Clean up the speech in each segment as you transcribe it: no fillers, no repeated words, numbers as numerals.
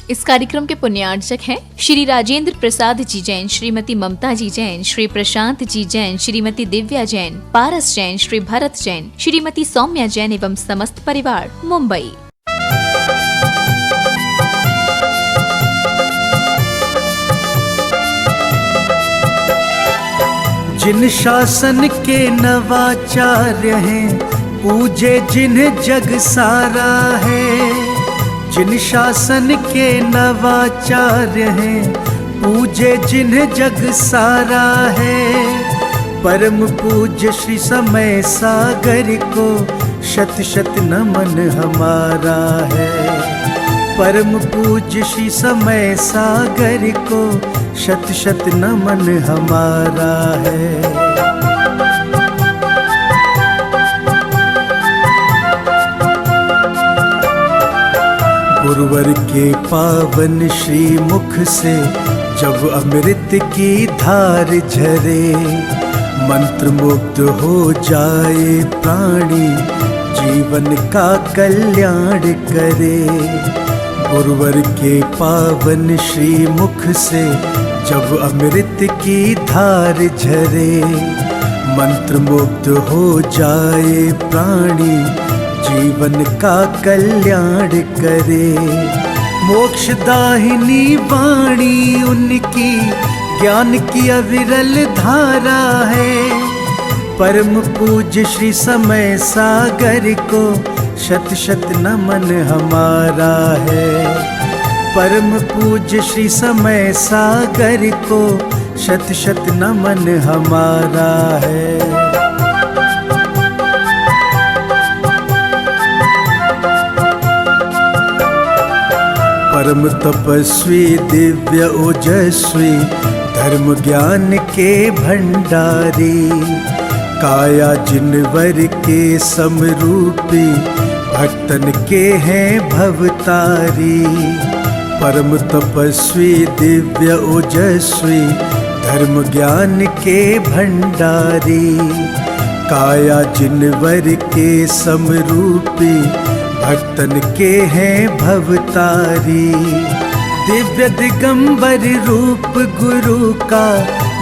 इस कार्यक्रम के पुण्यार्चक हैं श्री राजेंद्र प्रसाद जी जैन, श्रीमती ममता जी जैन, श्री प्रशांत जी जैन, श्रीमती दिव्या जैन, पारस जैन, श्री भरत जैन, श्रीमती सौम्या जैन एवं समस्त परिवार, मुंबई। जिन शासन के नवाचार्य हैं, पूजे जिन्हें जग सारा है। जिन शासन के नवाचार्य हैं, पूजे जिन्हें जग सारा है। परम पूज्य श्री समय सागर को शत शत नमन हमारा है। परम पूज्य श्री समय सागर को शत शत नमन हमारा है। गुरुवर के पावन श्री मुख से जब अमृत की धार झरे, मंत्र मुग्ध हो जाए प्राणी, जीवन का कल्याण करे। गुरुवर के पावन श्री मुख से जब अमृत की धार झरे, मंत्र मुग्ध हो जाए प्राणी, जीवन का कल्याण करे। मोक्षदाहिनी वाणी उनकी ज्ञान की अविरल धारा है। परम पूज्य श्री समय सागर को शत शत नमन हमारा है। परम पूज्य श्री समय सागर को शत शत नमन हमारा है। परम तपस्वी दिव्य ओजस्वी, धर्म ज्ञान के भंडारी, काया जिनवर के समरूपी, भक्तन के हैं भवतारी। परम तपस्वी दिव्य ओजस्वी, धर्म ज्ञान के भंडारी, काया जिनवर के समरूपी, भक्तन के हैं भवतारी। दिव्य दिगंबर रूप गुरु का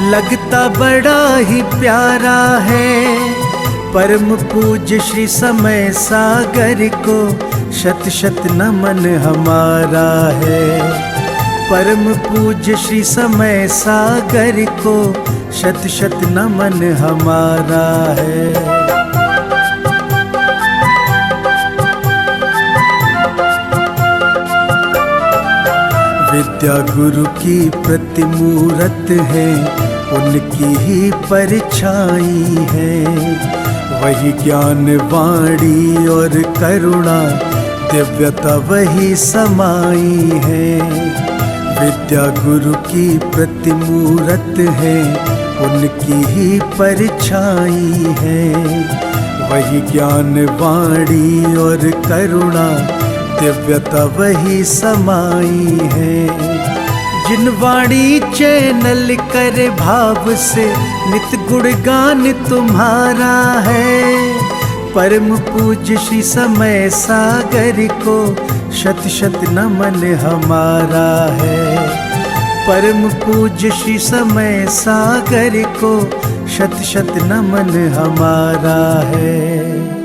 लगता बड़ा ही प्यारा है। परम पूज्य श्री समय सागर को शत शत नमन हमारा है। परम पूज्य श्री समय सागर को शत शत नमन हमारा है। विद्या गुरु की प्रतिमूरत है, उनकी ही परछाई है। वही ज्ञान वाणी और करुणा, दिव्यता वही समाई है। विद्या गुरु की प्रतिमूरत है, उनकी ही परछाई है। वही ज्ञान वाणी और करुणा, दिव्यता वही समाई है। जिन वाणी चैनल करे भाव से, नित गुणगान तुम्हारा है। परम पूज्य श्री समय सागर को शत शत नमन हमारा है। परम पूज्य श्री समय सागर को शत शत नमन हमारा है।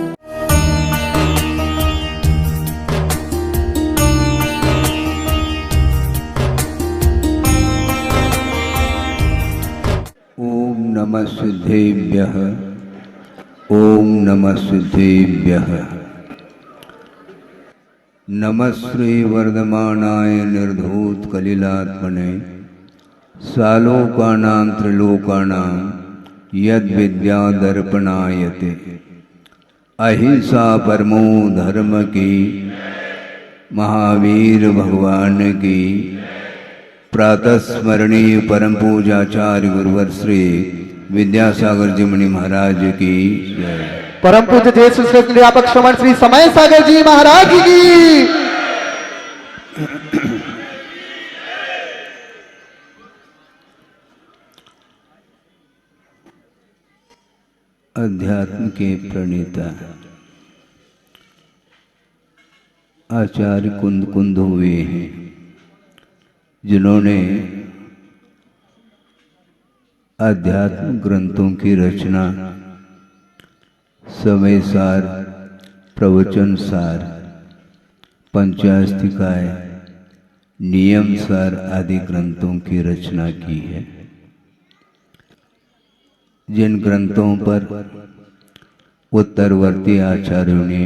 नमः सिद्धेभ्यः, ओम नमः सिद्धेभ्यः। नमः श्री वर्धमानाय निर्धूत कलिलात्मने, सालोकानां त्रिलोकानां यद विद्या दर्पणायते। अहिंसा परमो धर्म की, महावीर भगवान की। प्रातः स्मरणीय परम पूजाचार्य गुरुवर श्री विद्यासागर जी मुनि महाराज की जय। परम पूज्य जय श्री व्यापक श्रवण श्री समय सागर जी महाराज की। अध्यात्म के प्रणेता आचार्य कुंद हुए हैं। जिन्होंने आध्यात्म ग्रंथों की रचना, समय सार, प्रवचन सार, पंचास्तिकाय, नियम सार आदि ग्रंथों की रचना की है। जिन ग्रंथों पर उत्तरवर्ती आचार्यों ने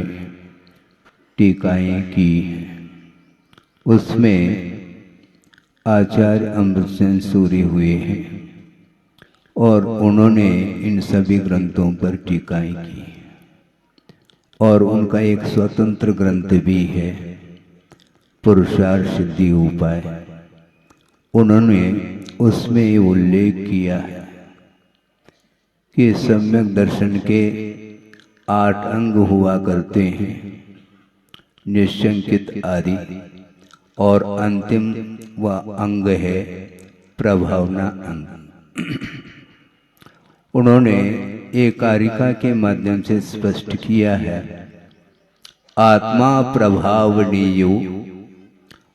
टीकाएं की उसमें आचार्य अमृतसेन सूरी हुए हैं और उन्होंने इन सभी ग्रंथों पर टीकाएं की और उनका एक स्वतंत्र ग्रंथ भी है, पुरुषार्थ सिद्धि उपाय। उन्होंने उसमें ये उल्लेख किया है कि सम्यक दर्शन के 8 अंग हुआ करते हैं, निश्चंकित आदि, और अंतिम व अंग है प्रभावना अंग। उन्होंने एक कारिका के माध्यम से स्पष्ट किया है, आत्मा प्रभावनीयो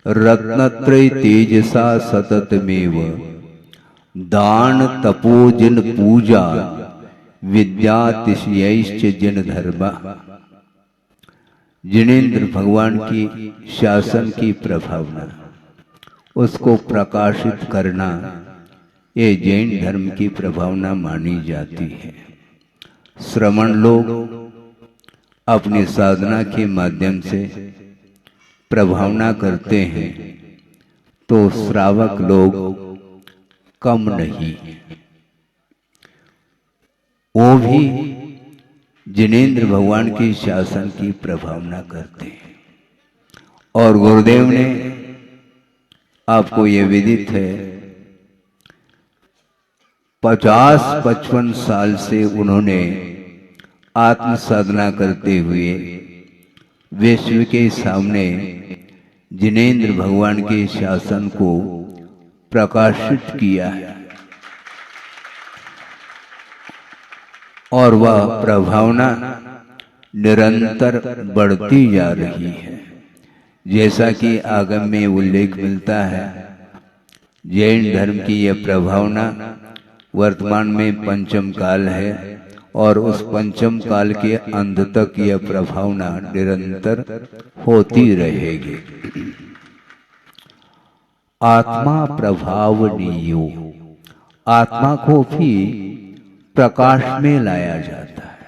रत्नत्रय तेजसा सततमेव दान तपोजन पूजा विद्यातिशयश्च जन धर्म। जिनेंद्र भगवान की शासन की प्रभावना, उसको प्रकाशित करना, ये जैन धर्म की प्रभावना मानी जाती है। श्रमण लोग अपनी साधना के माध्यम से प्रभावना करते हैं, तो श्रावक लोग कम नहीं, वो भी जिनेंद्र भगवान के शासन की प्रभावना करते हैं। और गुरुदेव ने, आपको ये विदित है, 50-55 साल से उन्होंने आत्म साधना करते हुए विश्व के सामने जिनेंद्र भगवान के शासन को प्रकाशित किया है और वह प्रभावना निरंतर बढ़ती जा रही है। जैसा कि आगम में उल्लेख मिलता है, जैन धर्म की यह प्रभावना वर्तमान में पंचम काल है और उस पंचम काल के अंत तक यह प्रभावना निरंतर होती रहेगी। आत्मा प्रभावनीयो, आत्मा को भी प्रकाश में लाया जाता है।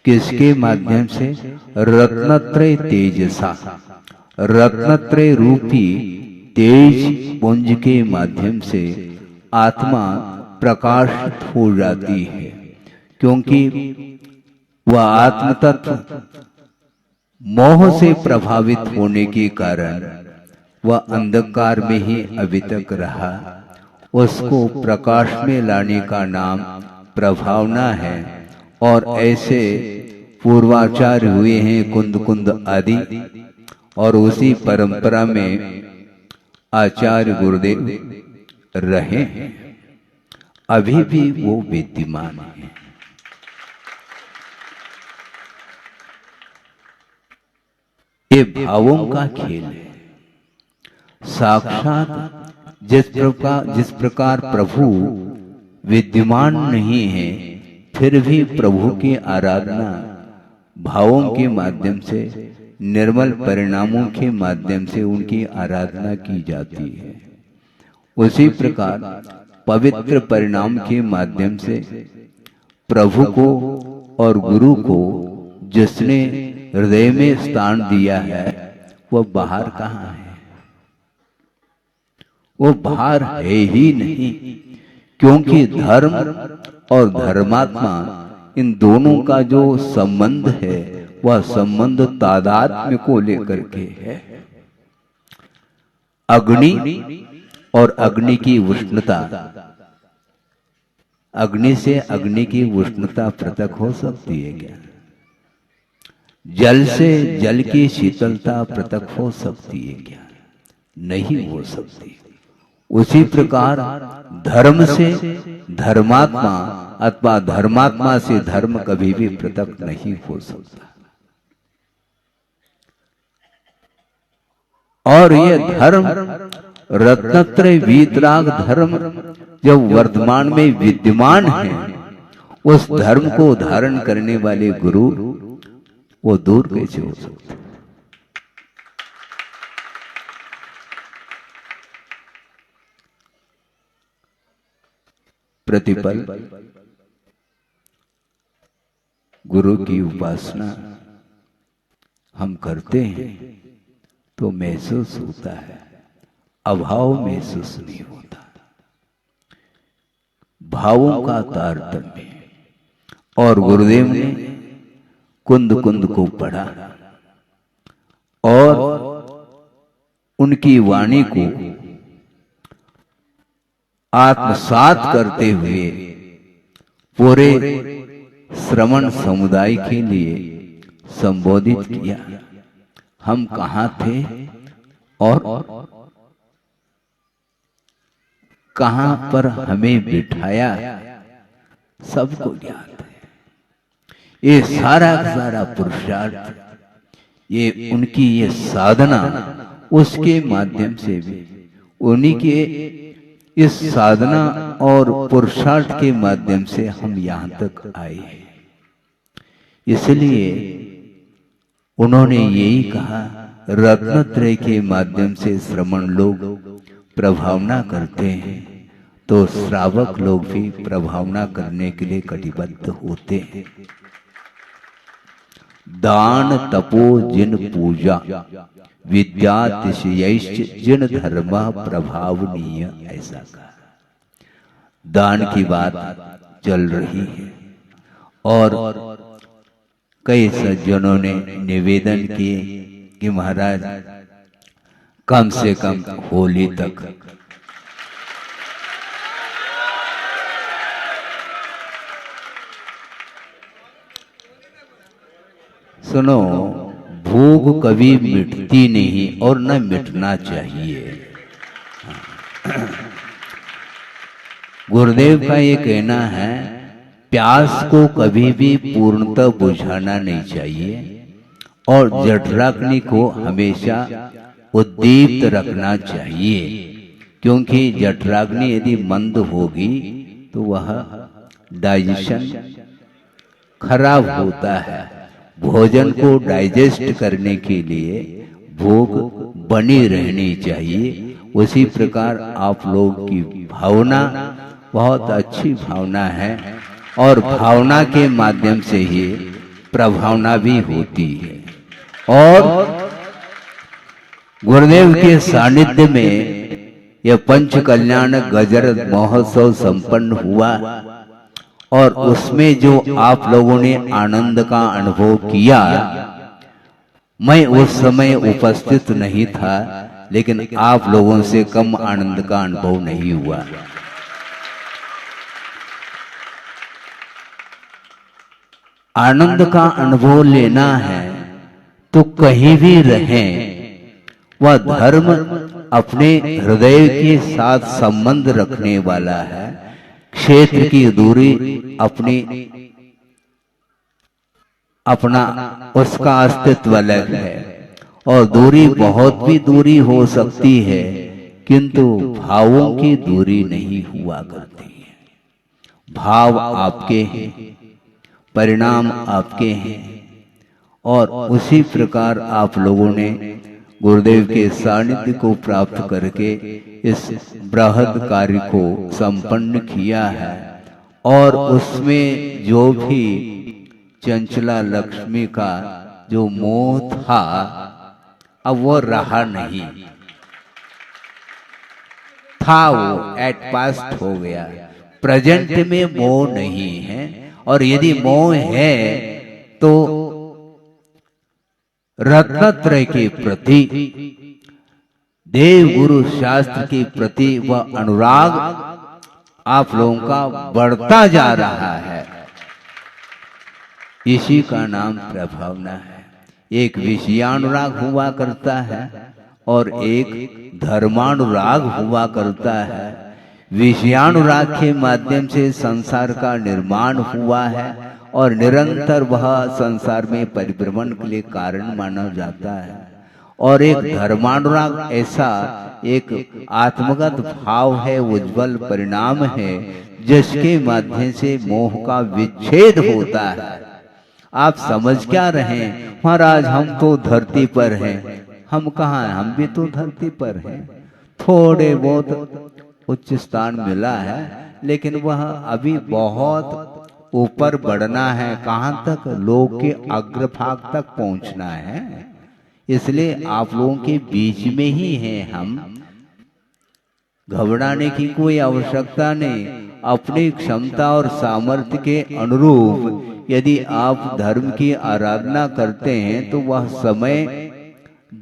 किसके माध्यम से? रत्नत्रय तेजसा, रत्नत्रय रूपी तेज पुंज के माध्यम से आत्मा प्रकाशित हो जाती है, क्योंकि वह आत्म तत्व मोह से प्रभावित होने के कारण वह अंधकार में ही अभी तक रहा। उसको प्रकाश में लाने का नाम प्रभावना है। और ऐसे पूर्वाचार्य हुए हैं कुंद कुंद आदि, और उसी परंपरा में आचार्य गुरुदेव रहे हैं, अभी भी वो विद्यमान है। ये भावों का खेल है। साक्षात जिस प्रकार प्रभु विद्यमान नहीं है, फिर भी प्रभु की आराधना भावों के माध्यम से, निर्मल परिणामों के माध्यम से उनकी आराधना की जाती है। उसी प्रकार पवित्र परिणाम के माध्यम से प्रभु को और गुरु को जिसने हृदय में स्थान दिया है, वह बाहर कहाँ है? वो बाहर है ही नहीं, क्योंकि धर्म और धर्मात्मा, इन दोनों का जो संबंध है वह संबंध तादात्म्य को लेकर के है। अग्नि और अग्नि की उष्णता, अग्नि से अग्नि की उष्णता पृथक हो सकती है क्या? जल से जल की शीतलता पृथक हो सकती है क्या? नहीं हो सकती। उसी प्रकार धर्म से धर्मात्मा अथवा धर्मात्मा से धर्म कभी भी पृथक नहीं हो सकता। और यह धर्म रत्नत्रय वीतराग धर्म जब वर्तमान में विद्यमान है, उस धर्म को धारण करने वाले गुरु वो दूर कैसे हो सकते? प्रतिपल गुरु की उपासना हम करते हैं तो महसूस होता है, अभाव महसूस नहीं होता। भावों का तारतम्य। और गुरुदेव ने कुंद कुंद को पढ़ा और उनकी वाणी को आत्मसात करते हुए पूरे श्रवण समुदाय के लिए संबोधित किया। हम कहाँ थे और कहाँ पर हमें बिठाया, सबको ज्ञात है। ये सारा पुरुषार्थ, ये उनकी ये साधना, उसके माध्यम से भी उन्हीं के इस साधना और पुरुषार्थ के माध्यम से हम यहाँ तक आए हैं। इसलिए उन्होंने यही कहा, रत्नत्रय के माध्यम से श्रमण लोग प्रभावना करते हैं तो श्रावक लोग भी प्रभावना करने के लिए कटिबद्ध होते हैं। दान तपो जिन पूजा विद्यातिशयैश्च जिन धर्म प्रभावनीय, ऐसा कहा। दान की बात चल रही है और कई सज्जनों ने निवेदन किए कि महाराज कम से कम होली तक सुनो, भूख कभी मिटती नहीं और न मिटना चाहिए। गुरुदेव का ये कहना है, प्यास को कभी भी पूर्णतः बुझाना नहीं चाहिए और जठराग्नि को हमेशा उद्दीप्त रखना चाहिए, क्योंकि जठराग्नि यदि मंद होगी तो वह डाइजेशन खराब होता है। भोजन को डाइजेस्ट करने के लिए भूख बनी रहनी चाहिए। उसी प्रकार आप लोग की भावना बहुत अच्छी भावना है और भावना के माध्यम से ही प्रभावना भी होती है। और गुरुदेव के सानिध्य में यह पंच कल्याण गजर महोत्सव संपन्न हुआ और उसमें जो आप लोगों ने आनंद का अनुभव किया, मैं उस समय उपस्थित नहीं था, लेकिन आप लोगों से कम आनंद का अनुभव नहीं हुआ। आनंद का अनुभव लेना है तो कहीं भी रहें, वह धर्म अपने हृदय के साथ संबंध रखने वाला है। क्षेत्र की दूरी अपना उसका अस्तित्व अलग है और दूरी बहुत भी दूरी हो सकती है, किंतु भावों की दूरी नहीं हुआ करती है। भाव आपके हैं, परिणाम आपके हैं और उसी प्रकार आप लोगों ने गुरुदेव के सानिध्य को प्राप्त करके इस बृहद कार्य को संपन्न किया है। और उसमें जो भी चंचला लक्ष्मी का जो मोह था, अब वो रहा नहीं था, वो एट पास्ट हो गया। प्रेजेंट में मोह नहीं है, और यदि मोह है तो रत्नत्रय के प्रति, देव गुरु शास्त्र के प्रति वह अनुराग आप लोगों का बढ़ता जा रहा है। इसी का नाम प्रभावना है। एक विषयानुराग हुआ करता है और एक धर्मानुराग हुआ करता है। विषयानुराग के माध्यम से संसार का निर्माण हुआ है और निरंतर वह संसार में परिभ्रमण के लिए कारण माना जाता है। और एक धर्मानुराग ऐसा एक आत्मगत भाव है, उज्जवल परिणाम है, जिसके माध्यम से मोह का विच्छेद होता है। आप समझ क्या रहे हैं महाराज, हम तो धरती पर हैं। हम कहाँ हैं? हम भी तो धरती पर हैं। थोड़े बहुत उच्च स्थान मिला है, लेकिन वह अभी बहुत ऊपर बढ़ना है। कहाँ तक? लोक के अग्रभाग तक पहुंचना है। इसलिए आप लोगों के बीच में ही हैं हम। घबराने की कोई आवश्यकता नहीं। अपनी क्षमता और सामर्थ्य के अनुरूप यदि आप धर्म की आराधना करते हैं तो वह समय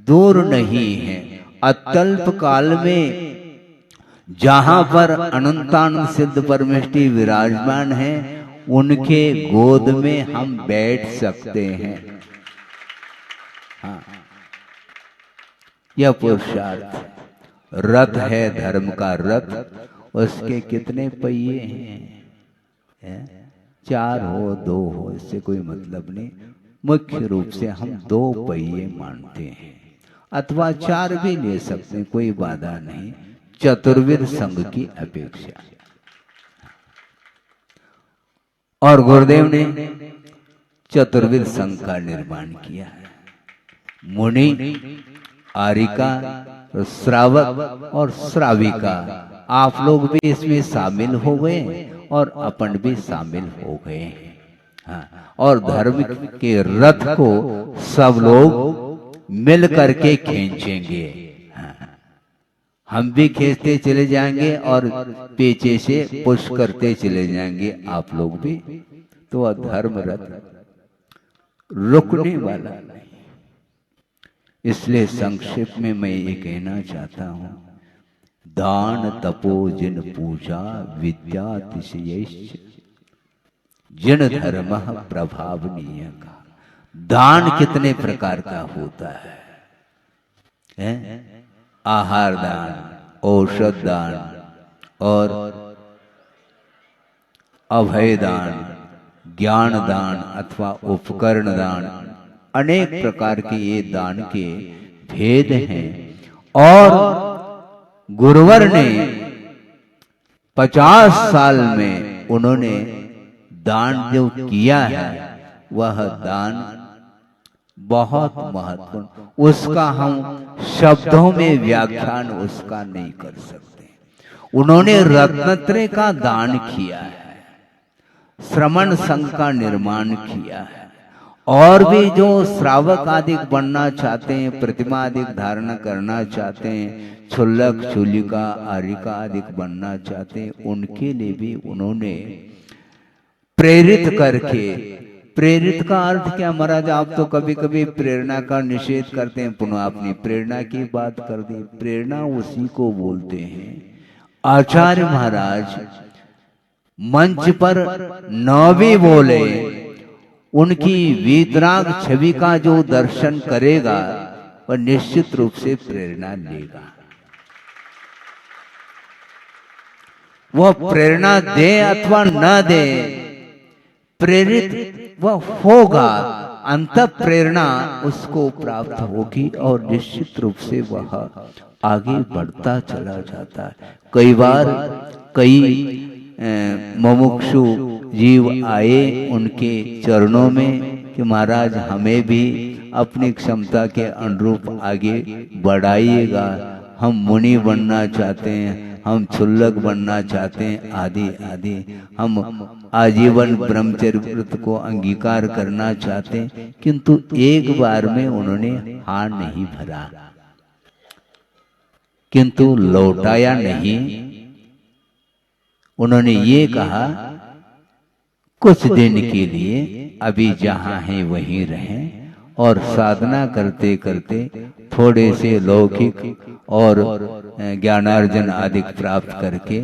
दूर नहीं है। अत्यल्प काल में जहां पर अनंतानंद सिद्ध परमेष्टि विराजमान है, उनके गोद में हम बैठ सकते हैं। हाँ, यह पुरुषार्थ रथ है, धर्म का रथ। उसके कितने पहिए हैं? 4 हो 2 हो, इससे कोई मतलब नहीं। मुख्य रूप से हम 2 पहिए मानते हैं, अथवा 4 भी ले सकते हैं, कोई बाधा नहीं, चतुर्विध संघ की अपेक्षा। और गुरुदेव ने चतुर्विध संघ का निर्माण किया है। मुनि, आरिका, श्रावक और श्राविका, आप लोग भी इसमें शामिल हो गए और अपन भी शामिल हो गए हैं। हाँ, और धर्म के रथ को सब लोग मिल करके खींचेंगे। हाँ, हम भी खींचते चले जाएंगे और पीछे से पुश करते चले जाएंगे आप लोग भी। तो वह धर्म रथ रुकने वाला नहीं। इसलिए संक्षेप में मैं ये कहना चाहता हूं, दान तपो जिन पूजा विद्यातिशयैश्च जिन धर्म प्रभावनीय का। दान कितने प्रकार का होता है? आहार दान, औषध दान और अभय दान, ज्ञान दान अथवा उपकरण दान, अनेक प्रकार के ये दान के भेद हैं। और गुरुवर ने 50 साल में उन्होंने दान जो किया है, वह दान बहुत महत्वपूर्ण, उसका हम शब्दों में व्याख्यान उसका नहीं कर सकते। उन्होंने रत्नत्रय का दान किया है, श्रमण संघ का निर्माण किया है, और भी जो श्रावक आदि बनना चाहते हैं, प्रतिमा आदि धारणा करना चाहते हैं, क्षुल्लक क्षुलिका आरिका आदि बनना चाहते हैं, उनके लिए भी उन्होंने प्रेरित करके। प्रेरित का अर्थ क्या महाराज? आप तो कभी कभी प्रेरणा का निषेध करते हैं, पुनः अपनी प्रेरणा की बात कर दी। प्रेरणा उसी को बोलते हैं। आचार्य महाराज मंच पर न भी बोले, उनकी वीतराग छवि का जो दर्शन करेगा वह निश्चित रूप से प्रेरणा लेगा। वह प्रेरणा दे अथवा न दे, प्रेरित वह होगा। अंत प्रेरणा उसको प्राप्त होगी और निश्चित रूप से वह आगे बढ़ता चला जाता है। कई बार कई मुमुक्षु जीव आए उनके चरणों में कि महाराज हमें भी अपनी क्षमता के अनुरूप आगे बढ़ाइएगा, हम मुनि बनना चाहते हैं, हम क्षुल्लक बनना चाहते हैं, आदि आदि, हम आजीवन ब्रह्मचर्य व्रत को अंगीकार करना चाहते हैं। किंतु एक बार में उन्होंने हार नहीं भरा, किंतु लौटाया नहीं। उन्होंने ये कहा कुछ दिन के लिए अभी जहां हैं वहीं रहें और साधना करते करते थोड़े से लौकिक और ज्ञानार्जन आदि प्राप्त करके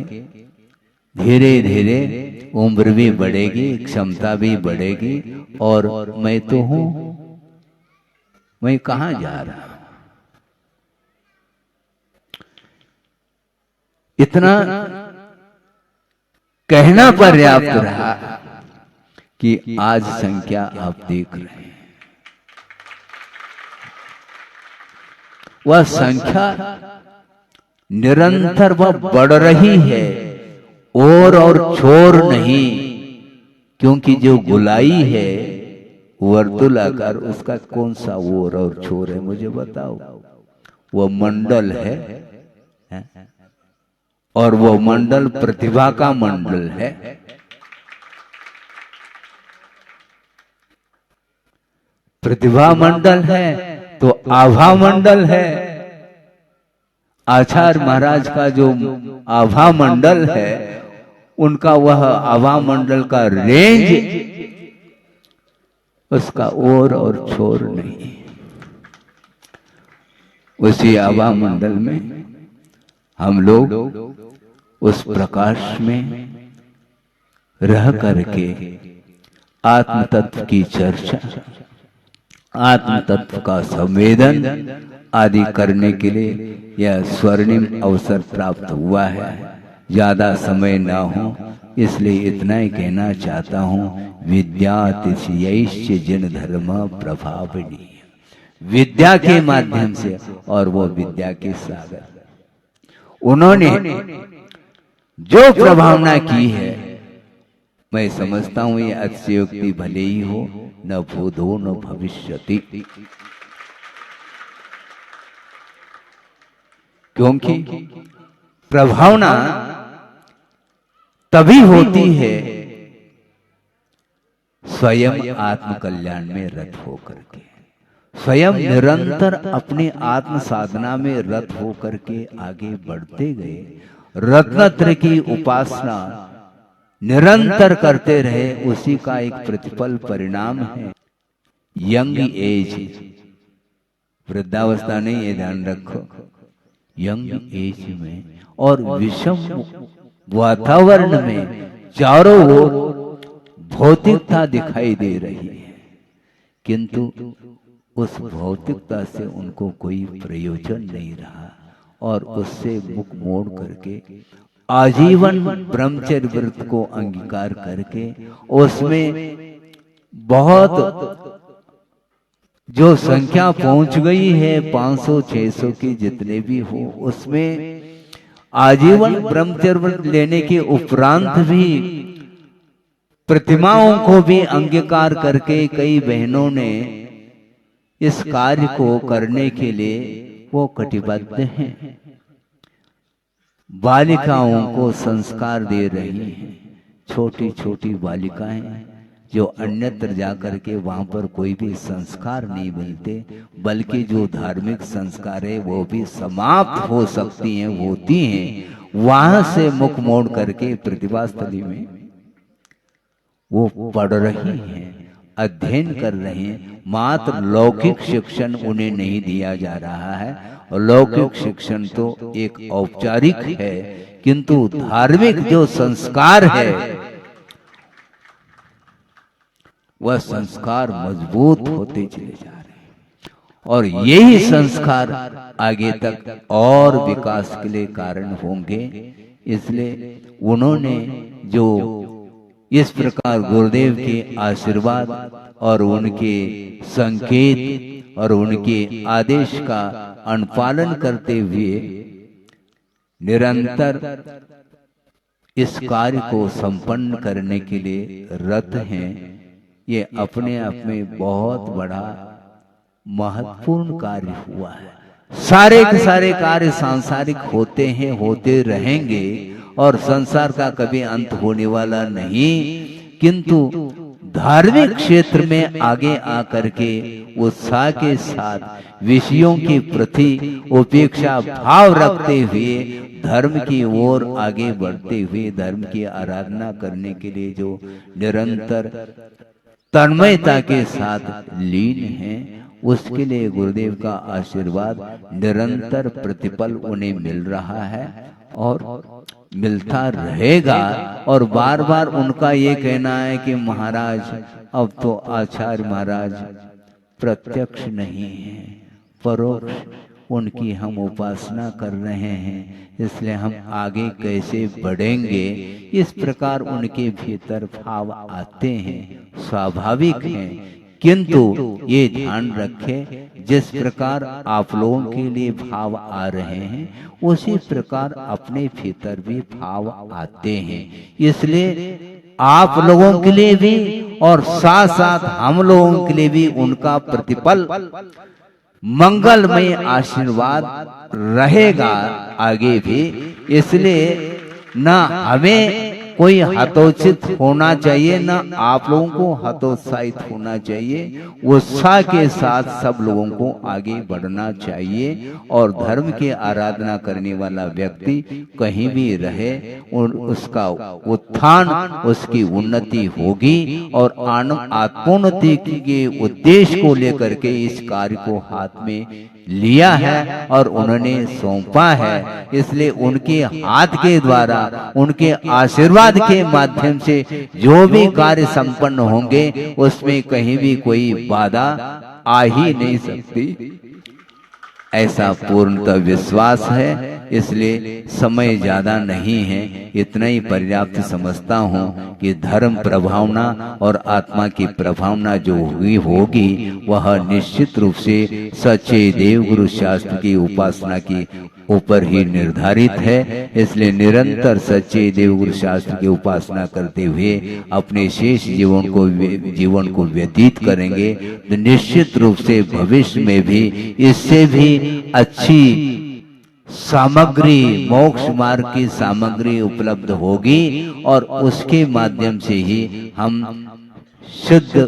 धीरे धीरे उम्र भी बढ़ेगी, क्षमता भी बढ़ेगी। और मैं तो हूं, मैं कहां जा रहा हूं? इतना कहना पर्याप्त रहा कि आज संख्या आप देख रहे हैं। वह संख्या निरंतर वह बढ़ रही है, और छोर नहीं, क्योंकि जो गोलाई है वर्तुलाकार, उसका कौन सा ओर और छोर है मुझे बताओ? वो मंडल है, और वो मंडल प्रतिभा का मंडल है। प्रतिभा मंडल है तो आभा मंडल है। आचार्य महाराज का जो आभा मंडल है, उनका वह आभा मंडल का रेंज, उसका और छोर नहीं। उसी आभा मंडल में हम लोग उस प्रकाश में रह करके आत्म तत्व की चर्चा, आत्म तत्व का संवेदन आदि करने के लिए यह स्वर्णिम अवसर प्राप्त हुआ है। ज्यादा समय ना हो, इसलिए इतना ही कहना चाहता हूँ। विद्यातिशयैश्च जिन धर्म प्रभावनी, विद्या के माध्यम से, और वो विद्या के सागर, उन्होंने जो प्रभावना की है, मैं समझता हूं ये अतिशयोक्ति भले ही हो, न भूतो न भविष्यति। क्योंकि प्रभावना तभी होती है स्वयं आत्म कल्याण में रत होकर के, स्वयं निरंतर अपने आत्म साधना में रत होकर के आगे बढ़ते गए, रत्नत्र की उपासना निरंतर करते रहे, उसी का एक प्रतिफल परिणाम है यंग एज। वृद्धावस्था नहीं, ये ध्यान रखो, यंग एज में और विषम वातावरण में चारों ओर भौतिकता दिखाई दे रही है, किंतु उस भौतिकता से उनको कोई प्रयोजन नहीं रहा, और उससे मुख मोड़ करके आजीवन ब्रह्मचर्य व्रत को अंगीकार करके, उसमें बहुत जो संख्या पहुंच गई है 500-600 की जितने भी हो, उसमें आजीवन ब्रह्मचर्य व्रत लेने के उपरांत भी प्रतिमाओं को भी अंगीकार करके कई बहनों ने इस कार्य को करने के लिए वो कटिबद्ध हैं। बालिकाओं को संस्कार दे रही हैं, छोटी छोटी बालिकाएं जो अन्यत्र जाकर के वहां पर कोई भी संस्कार नहीं मिलते, बल्कि जो धार्मिक संस्कार है वो भी समाप्त हो सकती हैं, होती हैं, वहां से मुख मोड़ करके प्रतिभा स्थली में वो पढ़ रही हैं, अध्ययन कर रहे हैं। मात्र लौकिक शिक्षण उन्हें नहीं दिया जा रहा है, और लौकिक शिक्षण तो एक औपचारिक है, किंतु धार्मिक जो संस्कार है वह संस्कार मजबूत होते चले जा रहे हैं, और यही संस्कार आगे तक और विकास के लिए कारण होंगे। इसलिए उन्होंने जो इस प्रकार गुरुदेव के आशीर्वाद और उनके संकेत और उनके आदेश का अनुपालन करते हुए निरंतर इस कार्य को संपन्न करने के लिए रत हैं, ये अपने आप में बहुत बड़ा महत्वपूर्ण कार्य हुआ है। सारे के सारे कार्य सांसारिक होते हैं, होते रहेंगे, और संसार का कभी अंत होने वाला नहीं, किंतु धार्मिक क्षेत्र में आगे आकर के उत्साह के साथ विषयों के प्रति उपेक्षा भाव रखते हुए धर्म की ओर आगे बढ़ते हुए धर्म की आराधना करने के लिए जो निरंतर तन्मयता के साथ लीन हैं, उसके लिए गुरुदेव का आशीर्वाद निरंतर प्रतिपल उन्हें मिल रहा है और मिलता रहेगा। और बार बार उनका ये कहना है कि महाराज अब तो आचार्य महाराज प्रत्यक्ष नहीं है, परोक्ष उनकी हम उपासना कर रहे हैं, इसलिए हम आगे कैसे बढ़ेंगे, इस प्रकार उनके भीतर भाव आते हैं, स्वाभाविक हैं। किंतु ये ध्यान रखें, जिस प्रकार आप लोगों के लिए भाव आ रहे हैं उसी प्रकार अपने भीतर भी भाव आते हैं। इसलिए आप लोगों के लिए भी और साथ साथ हम लोगों के लिए भी उनका प्रतिपल मंगलमय आशीर्वाद रहेगा आगे भी। इसलिए न हमें कोई हतोत्साहित होना चाहिए, न आप लोगों को हतोत्साहित होना चाहिए। उत्साह के साथ सब लोगों को आगे बढ़ना चाहिए और धर्म की आराधना करने वाला व्यक्ति कहीं भी रहे उसका उत्थान, उसकी उन्नति होगी। और आत्मोन्नति के उद्देश्य को लेकर के इस कार्य को हाथ में लिया है और उन्होंने सौंपा है। इसलिए उनके हाथ के द्वारा, उनके आशीर्वाद के माध्यम से जो भी कार्य संपन्न होंगे उसमें कहीं भी कोई बाधा आ ही नहीं सकती, ऐसा पूर्णतः विश्वास है। इसलिए समय ज्यादा नहीं है, इतना ही पर्याप्त समझता हूँ कि धर्म प्रभावना और आत्मा की प्रभावना जो हुई होगी वह निश्चित रूप से सच्चे देवगुरु शास्त्र की उपासना की ऊपर ही निर्धारित है। इसलिए निरंतर सच्चे देवगुरु शास्त्र की उपासना करते हुए अपने शेष जीवन को व्यतीत करेंगे तो निश्चित रूप से भविष्य में भी इससे भी अच्छी सामग्री, मोक्ष मार्ग की सामग्री उपलब्ध होगी और उसके माध्यम से ही हम शुद्ध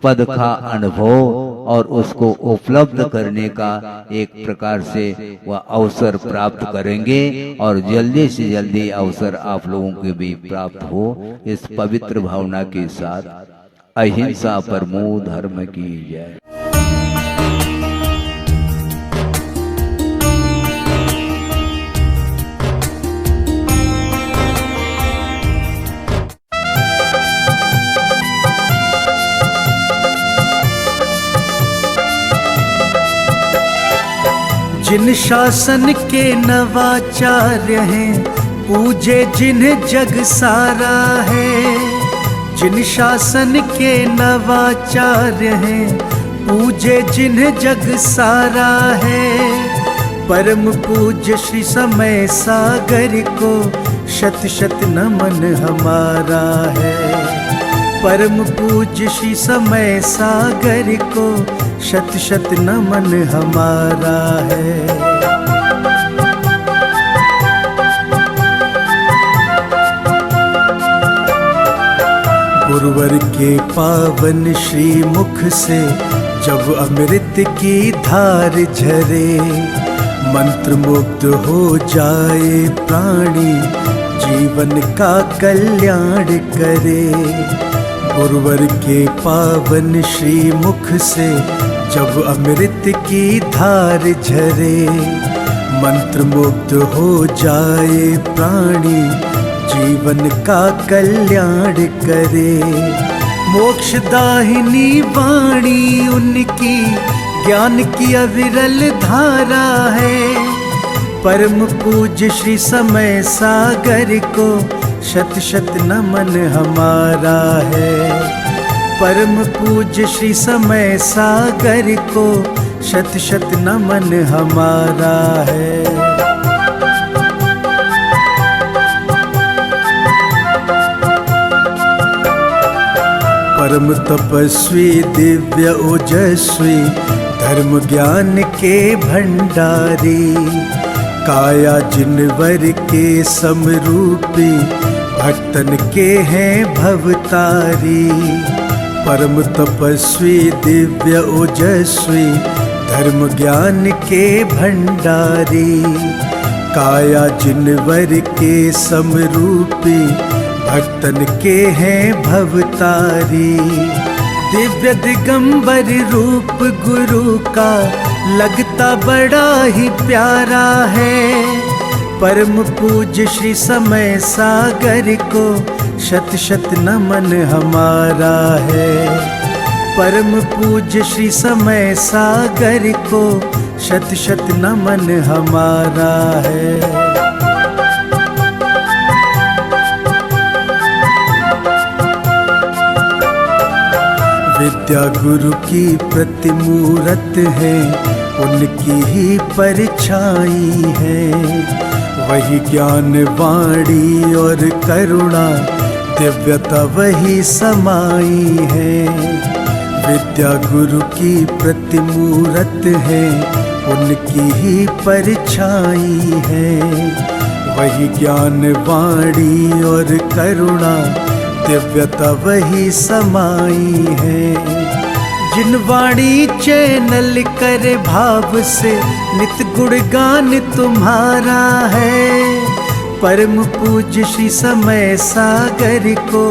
पद का अनुभव और उसको उपलब्ध करने का एक प्रकार से वह अवसर प्राप्त करेंगे और जल्दी से जल्दी अवसर आप लोगों को भी प्राप्त हो। इस पवित्र भावना के साथ अहिंसा परमो धर्म की जय। जिन शासन के नवाचार्य हैं, पूजे जिन्हें जग सारा है। जिन शासन के नवाचार्य हैं, पूजे जिन्हें जग सारा है। परम पूज्य श्री समय सागर को शत शत नमन हमारा है। परम पूज्य श्री समय सागर को शत शत नमन हमारा है। गुरुवर के पावन श्री मुख से जब अमृत की धार झरे, मंत्र मुग्ध हो जाए प्राणी, जीवन का कल्याण करे। गुरुवर के पावन श्री मुख से जब अमृत की धार झरे, मंत्र मुग्ध हो जाए प्राणी, जीवन का कल्याण करे। मोक्षदाहिनी वाणी उनकी ज्ञान की अविरल धारा है। परम पूज्य श्री समय सागर को शत शत नमन हमारा है। परम पूज्य श्री समय सागर को शत शत नमन हमारा है। परम तपस्वी दिव्य ओजस्वी, धर्म ज्ञान के भंडारी, काया जिनवर के समरूपी, भक्तन के हैं भवतारी। परम तपस्वी दिव्य ओजस्वी, धर्म ज्ञान के भंडारी, काया जिनवर के समरूपी, भक्तन के हैं भवतारी। दिव्य दिगंबर रूप गुरु का लगता बड़ा ही प्यारा है। परम पूज्य श्री समय सागर को शत शत नमन हमारा है। परम पूज्य श्री समय सागर को शत शत नमन हमारा है। विद्या गुरु की प्रतिमूरत है, उनकी ही परछाई है। वही ज्ञान वाणी और करुणा, दिव्यता वही समाई है। विद्या गुरु की प्रतिमूरत है, उनकी ही परछाई है। वही ज्ञान वाणी और करुणा, दिव्यता वही समाई है। जिन वाणी चैनल करे भाव से, नित गुणगान तुम्हारा है। परम पूज्य श्री समय सागर को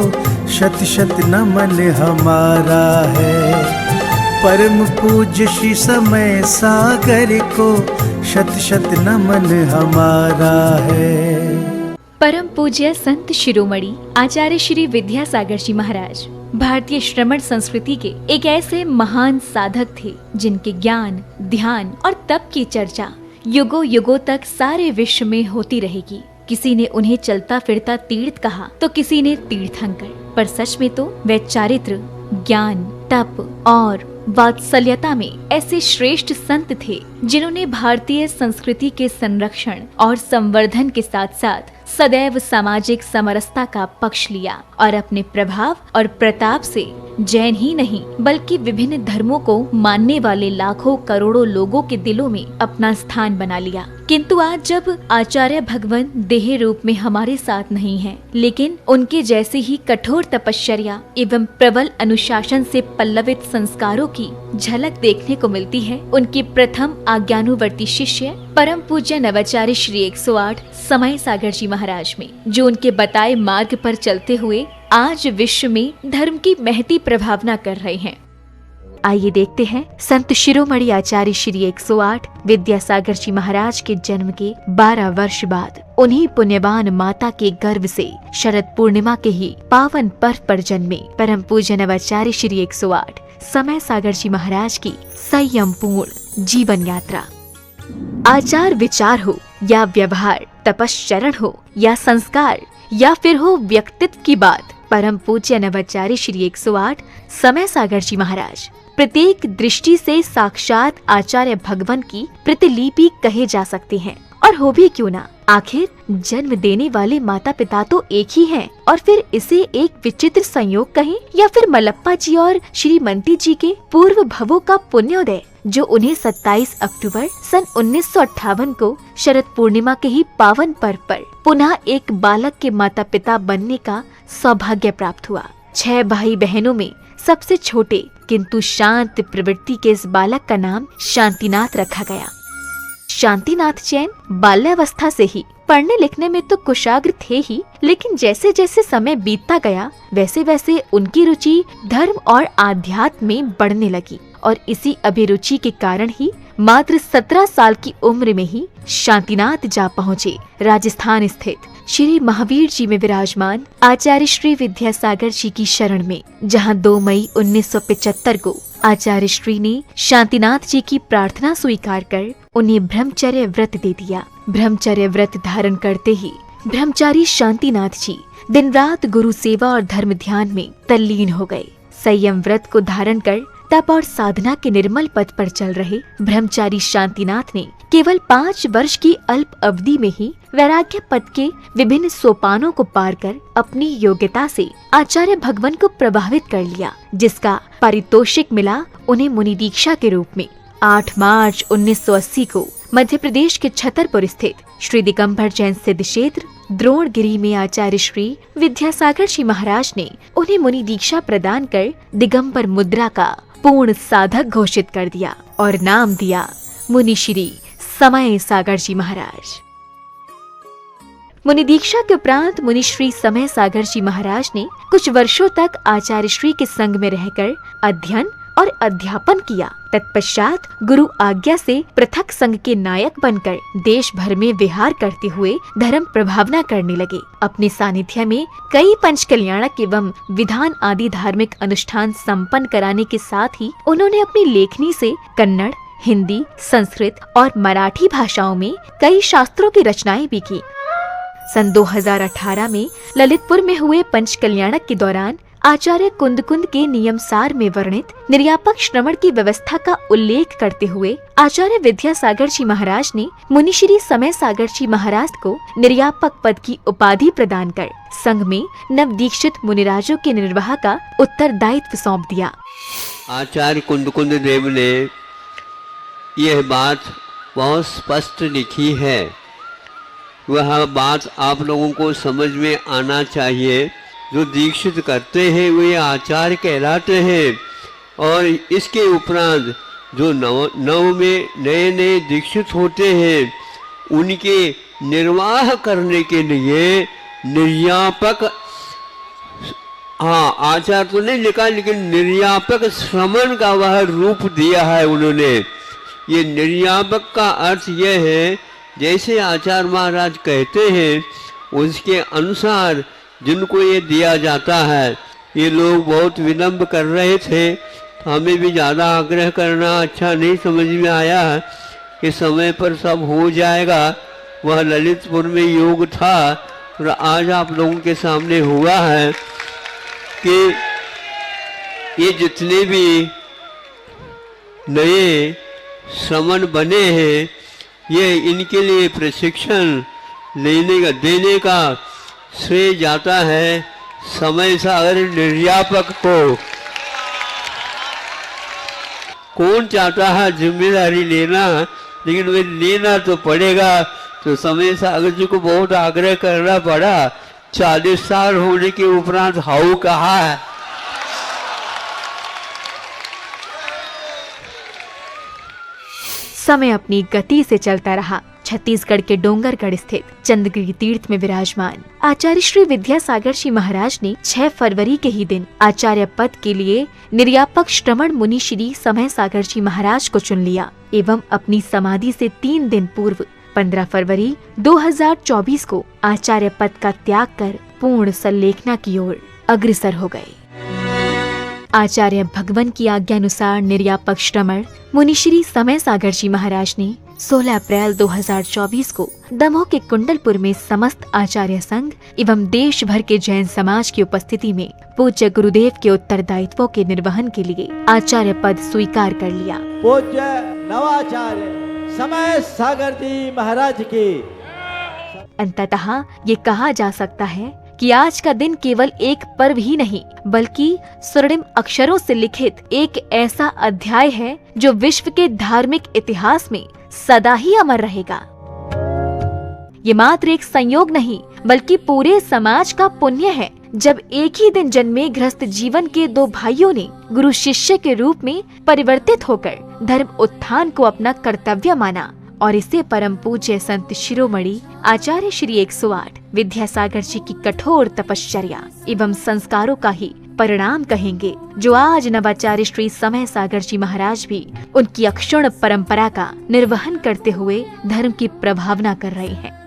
शत शत नमन हमारा है। परम पूज्य श्री समय सागर को शत शत नमन हमारा है। परम पूज्य संत शिरोमणि आचार्य श्री विद्यासागर जी महाराज भारतीय श्रमण संस्कृति के एक ऐसे महान साधक थे जिनके ज्ञान, ध्यान और तप की चर्चा युगों युगों तक सारे विश्व में होती रहेगी। किसी ने उन्हें चलता फिरता तीर्थ कहा तो किसी ने तीर्थंकर, पर सच में तो वे चारित्र, ज्ञान, तप और वात्सल्यता में ऐसे श्रेष्ठ संत थे जिन्होंने भारतीय संस्कृति के संरक्षण और संवर्धन के साथ साथ सदैव सामाजिक समरसता का पक्ष लिया और अपने प्रभाव और प्रताप से जैन ही नहीं बल्कि विभिन्न धर्मों को मानने वाले लाखों करोड़ों लोगों के दिलों में अपना स्थान बना लिया। किंतु आज जब आचार्य भगवान देह रूप में हमारे साथ नहीं हैं, लेकिन उनके जैसे ही कठोर तपश्चर्या एवं प्रबल अनुशासन से पल्लवित संस्कारों की झलक देखने को मिलती है, उनके प्रथम आज्ञानुवर्ती शिष्य परम पूज्य नवाचार्य श्री 108 समय सागर जी महाराज में, जो उनके बताए मार्ग पर चलते हुए आज विश्व में धर्म की महती प्रभावना कर रहे हैं। आइए देखते हैं संत शिरोमणि आचार्य श्री 108 विद्यासागर जी महाराज के जन्म के 12 वर्ष बाद उन्हीं पुण्यवान माता के गर्भ से शरद पूर्णिमा के ही पावन पर्व पर जन्मे परम पूज्य नवाचार्य श्री 108 समय सागर जी महाराज की संयम पूर्ण जीवन यात्रा। आचार विचार हो या व्यवहार, तपश्चरण हो या संस्कार या फिर हो व्यक्तित्व की बात, परम पूज्य नवाचार्य श्री 108 समय सागर जी महाराज प्रत्येक दृष्टि से साक्षात आचार्य भगवान की प्रतिलिपि कहे जा सकते हैं। और हो भी क्यों ना, आखिर जन्म देने वाले माता पिता तो एक ही हैं, और फिर इसे एक विचित्र संयोग कहें या फिर मलप्पा जी और श्रीमती जी के पूर्व भवों का पुण्योदय, जो उन्हें 27 अक्टूबर सन 1958 को शरद पूर्णिमा के ही पावन पर्व पर पुनः एक बालक के माता पिता बनने का सौभाग्य प्राप्त हुआ। 6 भाई बहनों में सबसे छोटे किंतु शांत प्रवृत्ति के इस बालक का नाम शांतिनाथ रखा गया। शांतिनाथ जैन बाल्यावस्था से ही पढ़ने लिखने में तो कुशाग्र थे ही, लेकिन जैसे जैसे समय बीतता गया वैसे वैसे उनकी रुचि धर्म और आध्यात्म में बढ़ने लगी, और इसी अभिरुचि के कारण ही मात्र 17 साल की उम्र में ही शांतिनाथ जा पहुँचे राजस्थान स्थित श्री महावीर जी में विराजमान आचार्य श्री विद्यासागर जी की शरण में, जहां 2 मई 1975 को आचार्य श्री ने शांतिनाथ जी की प्रार्थना स्वीकार कर उन्हें ब्रह्मचर्य व्रत दे दिया। ब्रह्मचर्य व्रत धारण करते ही ब्रह्मचारी शांतिनाथ जी दिन रात गुरु सेवा और धर्म ध्यान में तल्लीन हो गए। संयम व्रत को धारण कर तप और साधना के निर्मल पथ पर चल रहे ब्रह्मचारी शांतिनाथ ने केवल 5 वर्ष की अल्प अवधि में ही वैराग्य पथ के विभिन्न सोपानों को पार कर अपनी योग्यता से आचार्य भगवान को प्रभावित कर लिया, जिसका पारितोषिक मिला उन्हें मुनि दीक्षा के रूप में। 8 मार्च 1980 को मध्य प्रदेश के छतरपुर स्थित श्री दिगंबर जैन सिद्ध क्षेत्र द्रोणगिरी में आचार्य श्री विद्यासागर जी महाराज ने उन्हें मुनि दीक्षा प्रदान कर दिगंबर मुद्रा का पूर्ण साधक घोषित कर दिया और नाम दिया मुनि श्री समय सागर जी महाराज। मुनि दीक्षा के उपरांत मुनि श्री समय सागर जी महाराज ने कुछ वर्षों तक आचार्य श्री के संग में रहकर अध्ययन और अध्यापन किया। तत्पश्चात गुरु आज्ञा से पृथक संघ के नायक बनकर देश भर में विहार करते हुए धर्म प्रभावना करने लगे। अपने सानिध्य में कई पंच कल्याणक एवं विधान आदि धार्मिक अनुष्ठान संपन्न कराने के साथ ही उन्होंने अपनी लेखनी से कन्नड़, हिंदी, संस्कृत और मराठी भाषाओं में कई शास्त्रों की रचनाएं भी की। सन 2018 में ललितपुर में हुए पंच कल्याणक के दौरान आचार्य कुंद के नियमसार में वर्णित निर्यापक श्रवण की व्यवस्था का उल्लेख करते हुए आचार्य विद्यासागर जी महाराज ने मुनिश्री समय सागर जी महाराज को निर्यापक पद की उपाधि प्रदान कर संघ में नव दीक्षित मुनिराजों के निर्वाह का उत्तरदायित्व सौंप दिया। आचार्य कुंद देव ने यह बात बहुत स्पष्ट लिखी है, वह बात आप लोगों को समझ में आना चाहिए। जो दीक्षित करते हैं वे आचार्य कहलाते हैं, और इसके उपरांत जो नव में नए दीक्षित होते हैं उनके निर्वाह करने के लिए निर्यापक, हाँ आचार्य तो नहीं लिखा लेकिन निर्यापक श्रमण का वह रूप दिया है उन्होंने। ये निर्यापक का अर्थ यह है जैसे आचार्य महाराज कहते हैं उसके अनुसार जिनको ये दिया जाता है। ये लोग बहुत विलंब कर रहे थे, हमें भी ज़्यादा आग्रह करना अच्छा नहीं समझ में आया कि समय पर सब हो जाएगा। वह ललितपुर में योग था और आज आप लोगों के सामने हुआ है कि ये जितने भी नए श्रमण बने हैं ये इनके लिए प्रशिक्षण देने का श्रेय जाता है समय सागर निर्यापक को। कौन चाहता है जिम्मेदारी लेना, लेकिन वे लेना तो पड़ेगा। तो समय सागर जी को बहुत आग्रह करना पड़ा। 40 साल होने के उपरांत हाउ कहा है। समय अपनी गति से चलता रहा। छत्तीसगढ़ के डोंगरगढ़ स्थित चंद्रगिरी तीर्थ में विराजमान आचार्य श्री विद्यासागर जी महाराज ने 6 फरवरी के ही दिन आचार्य पद के लिए निर्यापक श्रमण मुनि श्री समय सागर जी महाराज को चुन लिया एवं अपनी समाधि से 3 दिन पूर्व 15 फरवरी 2024 को आचार्य पद का त्याग कर पूर्ण संलेखना की ओर अग्रसर हो गए। आचार्य भगवान की आज्ञा अनुसार निर्यापक श्रमण मुनिश्री समय सागर जी महाराज ने 16 अप्रैल 2024 को दमोह के कुंडलपुर में समस्त आचार्य संघ एवं देश भर के जैन समाज की उपस्थिति में पूज्य गुरुदेव के उत्तरदायित्वों के निर्वहन के लिए आचार्य पद स्वीकार कर लिया। पूज्य नवाचार्य समय सागर जी महाराज की। अंततः ये कहा जा सकता है कि आज का दिन केवल एक पर्व ही नहीं बल्कि स्वर्णिम अक्षरों से लिखित एक ऐसा अध्याय है जो विश्व के धार्मिक इतिहास में सदा ही अमर रहेगा। ये मात्र एक संयोग नहीं बल्कि पूरे समाज का पुण्य है जब एक ही दिन जन्मे गृहस्थ जीवन के 2 भाइयों ने गुरु शिष्य के रूप में परिवर्तित होकर धर्म उत्थान को अपना कर्तव्य माना और इसे परम पूज्य संत शिरोमणि आचार्य श्री 108 विद्यासागर जी की कठोर तपश्चर्या एवं संस्कारों का ही परिणाम कहेंगे, जो आज नवाचार्य श्री समय सागर जी महाराज भी उनकी अक्षुण्ण परंपरा का निर्वहन करते हुए धर्म की प्रभावना कर रहे हैं।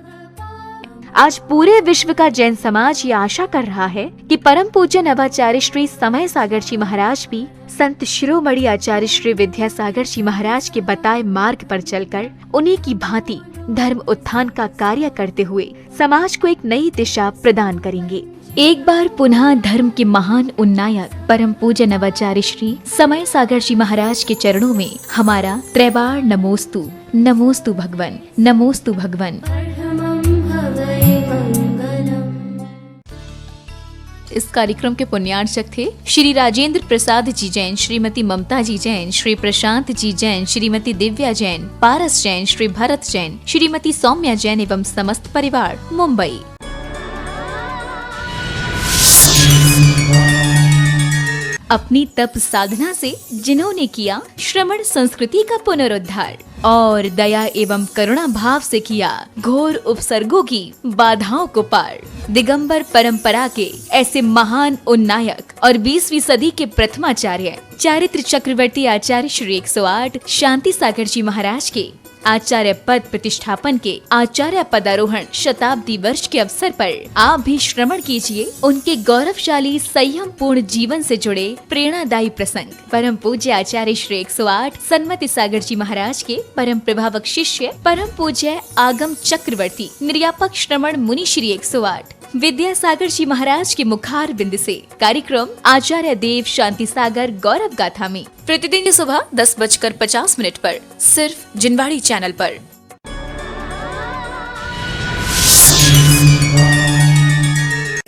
आज पूरे विश्व का जैन समाज ये आशा कर रहा है कि परम पूज्य नवाचार्य श्री समय सागर जी महाराज भी संत शिरोमणि आचार्य श्री विद्यासागर जी महाराज के बताए मार्ग पर चलकर उन्हीं की भांति धर्म उत्थान का कार्य करते हुए समाज को एक नई दिशा प्रदान करेंगे। एक बार पुनः धर्म के महान उन्नायक परम पूज्य नवाचार्य श्री समय सागर जी महाराज के चरणों में हमारा त्रैबार नमोस्तु। नमोस्तु भगवन, नमोस्तु भगवन। इस कार्यक्रम के पुण्यार्चक थे श्री राजेंद्र प्रसाद जी जैन, श्रीमती ममता जी जैन, श्री प्रशांत जी जैन, श्रीमती दिव्या जैन, पारस जैन, श्री भरत जैन, श्रीमती सौम्या जैन एवं समस्त परिवार, मुंबई। अपनी तप साधना से जिन्होंने किया श्रमण संस्कृति का पुनरुद्धार और दया एवं करुणा भाव से किया घोर उपसर्गों की बाधाओं को पार, दिगंबर परंपरा के ऐसे महान उन्नायक और 20वीं सदी के प्रथमाचार्य चारित्र चक्रवर्ती आचार्य श्री 108 शांति सागर जी महाराज के आचार्य पद प्रतिष्ठापन के आचार्य पदारोहण शताब्दी वर्ष के अवसर पर आप भी श्रवण कीजिए उनके गौरवशाली संयम पूर्ण जीवन से जुड़े प्रेरणादायी प्रसंग। परम पूज्य आचार्य श्री 108 सन्मति सागर जी महाराज के परम प्रभावक शिष्य परम पूज्य आगम चक्रवर्ती निर्यापक श्रमण मुनि श्री 108 विद्यासागर जी महाराज के मुखार बिंद से कार्यक्रम आचार्य देव शांति सागर गौरव गाथा में प्रतिदिन सुबह 10:50 पर सिर्फ जिनवाड़ी चैनल पर।